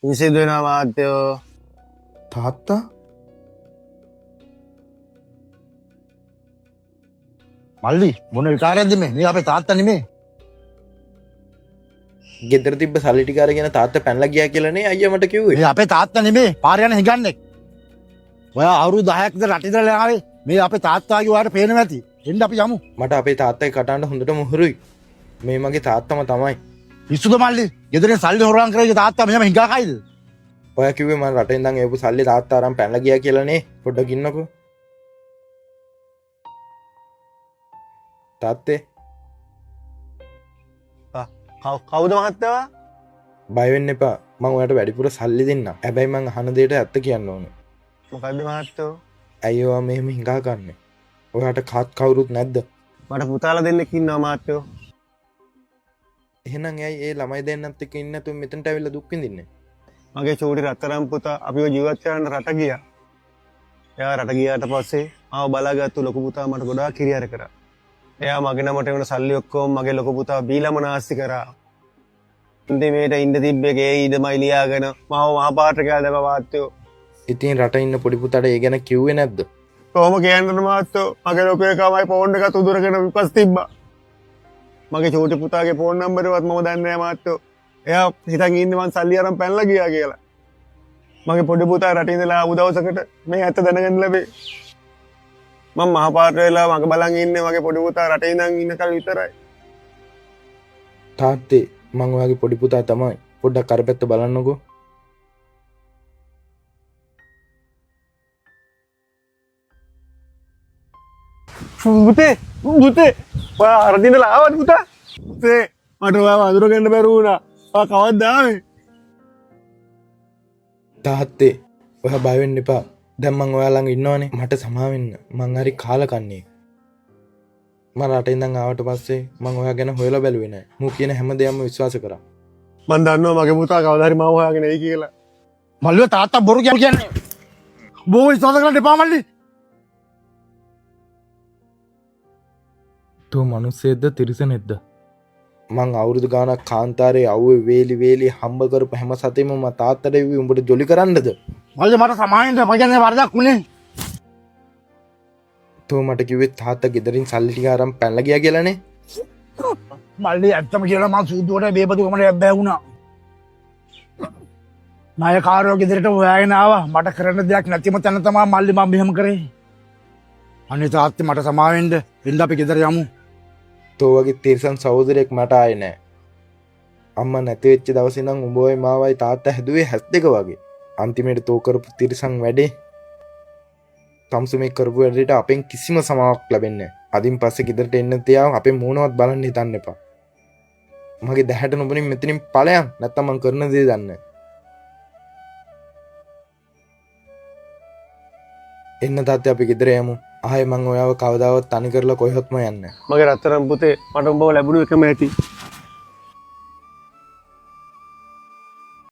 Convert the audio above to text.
විසිදු වෙනවා මාත්‍යෝ. තාත්තා මල්ලි මොන විකාරයක්ද මේ අපේ තාත්තා නෙමේ. ගෙදර තිබ්බ සල්ලි ටික අරගෙන තාත්තා පැනලා ගියා කියලානේ අයියා මට කිව්වේ. මේ අපේ තාත්තා නෙමේ පාර යන හිඟන්නේ. ඔයා අවුරුදු 10ක් විතර රට ඉඳලා ආවේ. මේ අපේ තාත්තාගේ ඔයාලට පේනවා ඇති. එන්න අපි යමු. මට අපේ තාත්තගේ කටහඬ හොඳට මුහුරුයි. මේ මගේ තාත්තම තමයි. පිස්සුද මල්ලි? ගෙදරින් සල්ලි හොරගම් කරේ තාත්තා මෙහෙම හිඟා කයිද? ඔයා කිව්වේ මම රටෙන් ඉඳන් ඒපු සල්ලි තාත්තා අරන් පැනලා ගියා කියලානේ. පොඩ්ඩක් ඉන්නකෝ. තාත්තේ කවුද මහත්තයා? බය වෙන්න එපා. මම ඔයාලට වැඩිපුර සල්ලි දෙන්නම්. හැබැයි මං අහන දෙයට ඇත්ත කියන්න ඕනේ. මොකද්ද මහත්තයෝ? ඇයි ඔයා මෙහෙම හිඟා ගන්නෙ? ඔයාට කාත් කවුරුත් නැද්ද? මට පුතාලා දෙන්නෙක් ඉන්නවා මහත්තයෝ. එහෙනම් ඇයි ඒ ළමයි දෙන්නත් එක්ක ඉන්නේ නැතුව මෙතනට ඇවිල්ලා දුක් විඳින්නේ? මගේ චූටි රත්තරන් පුතා අපිව ජීවත් කරන්න රට ගියා. එයා රට ගියාට පස්සේ ආව බලාගත්තු ලොකු පුතා මට ගොඩාක් කිරියර කරා. එයා මගේ නමට වෙන සල්ලි ඔක්කොම මගේ ලොකු පුතා බීලම නාස්ති කරා. ඉතින් මේට ඉන්න තිබ්බ ගේ ඊදමයි ලියාගෙන මාව මහපාට කියලා දැම්ම මාත්‍යෝ. ඉතින් රට ඉන්න පොඩි පුතාට ඒ ගැන කිව්වේ නැද්ද? කොහොම කියන්නද මාත්‍යෝ? මගේ ලොකු එකමයි ෆෝන් එකත් උදුරගෙන විපස් තිබ්බා. මගේ චූටි පුතාගේ ෆෝන් නම්බරවත් මම දන්නේ නැහැ මාත්‍යෝ. එයා හිතන් ඉන්නේ මං සල්ලි අරන් පැනලා ගියා කියලා. මගේ පොඩි පුතා රටින් ඉඳලා ආපු දවසකට මේ ඇත්ත දැනගන්න ලැබේ. මම මහපාට වෙලා මගේ බලන් ඉන්නේ මගේ පොඩි පුතා රටේ ඉඳන් ඉන්න කල් විතරයි. තාත්තේ මං ඔයාගේ පොඩි පුතා තමයි. පොඩ්ඩක් අර පැත්ත බලන්නකෝ. පුතේ ඔයා අරදින් ඉඳලා ආවද පුතා? පුතේ මට ඔයාව අඳුරගන්න බැරි වුණා. ඔයා කවද්ද ආවේ? තාත්තේ ඔයා බය වෙන්න එපා. දැන් මං ඔයා ළඟ ඉන්නවනේ. මට සමා වෙන්න. මං හරි කාලකන්නේ. මම රට ඉඳන් ආවට පස්සේ මං ඔයා ගැන හොයලා බැලුවේ නෑ. මූ කියන හැම දෙයක්ම විශ්වාස කරා. මං දන්නවා මගේ පුතා කවදා හරි මාව හොයාගෙන එයි කියලා. මල්ලිව තාත්තා බොරු කියන්නේ. බෝ විශ්වාස කරන්න එපා මල්ලි. තෝ මිනිස්සෙක්ද තිරිසනෙක්ද? මං අවුරුදු ගානක් කාන්තාරේ අවුවේ වේලි හම්බ කරපු හැම සතෙම මම තාත්තට ඉවි උඹට ජොලි කරන්නද? මල්ලි මට සමාවෙන්න මම කියන්නේ වරදක් උනේ. තෝ මට කිව්වේ තාත්තා ගෙදරින් සල්ලි ටික අරන් පැනලා ගියා කියලානේ. මල්ලි ඇත්තම කියලා මං සූදුවට බේබදු කමට බෑ වුණා. නායකාරයෝ ගෙදරට හොයාගෙන ආවා. මට කරන්න දෙයක් නැතිම තැන තමයි මල්ලි මම මෙහෙම කරේ. අනේ තාත්තේ මට සමාවෙන්න. එන්න අපි ගෙදර යමු. තෝ වගේ තිරිසන් සහෝදරයෙක් මට ආයේ නෑ. අම්මා නැති වෙච්ච දවසේ ඉඳන් උඹවයි මාවයි තාත්තා හැදුවේ හැස් දෙක වගේ. අන්තිමේට තෝ කරපු තිරිසන් වැඩේ තම්සු මේ කරපු වැඩේට අපෙන් කිසිම සමාවක් ලැබෙන්නේ නෑ. අදින් පස්සේ ගෙදරට එන්න තියාව අපේ මූණවත් බලන්න හිතන්න එපා. මගේ දැහැට නොබනින් මෙතනින් ඵලයන් නැත්තම් මං කරන දේ දන්නේ නෑ. එන්න තාත්තේ අපි ගෙදර යමු. ආයේ මං ඔයාව කවදාවත් තනි කරලා කොහෙවත්ම යන්නේ නෑ. මගේ රත්තරන් පුතේ මට උඹව ලැබුණු එකම ඇති.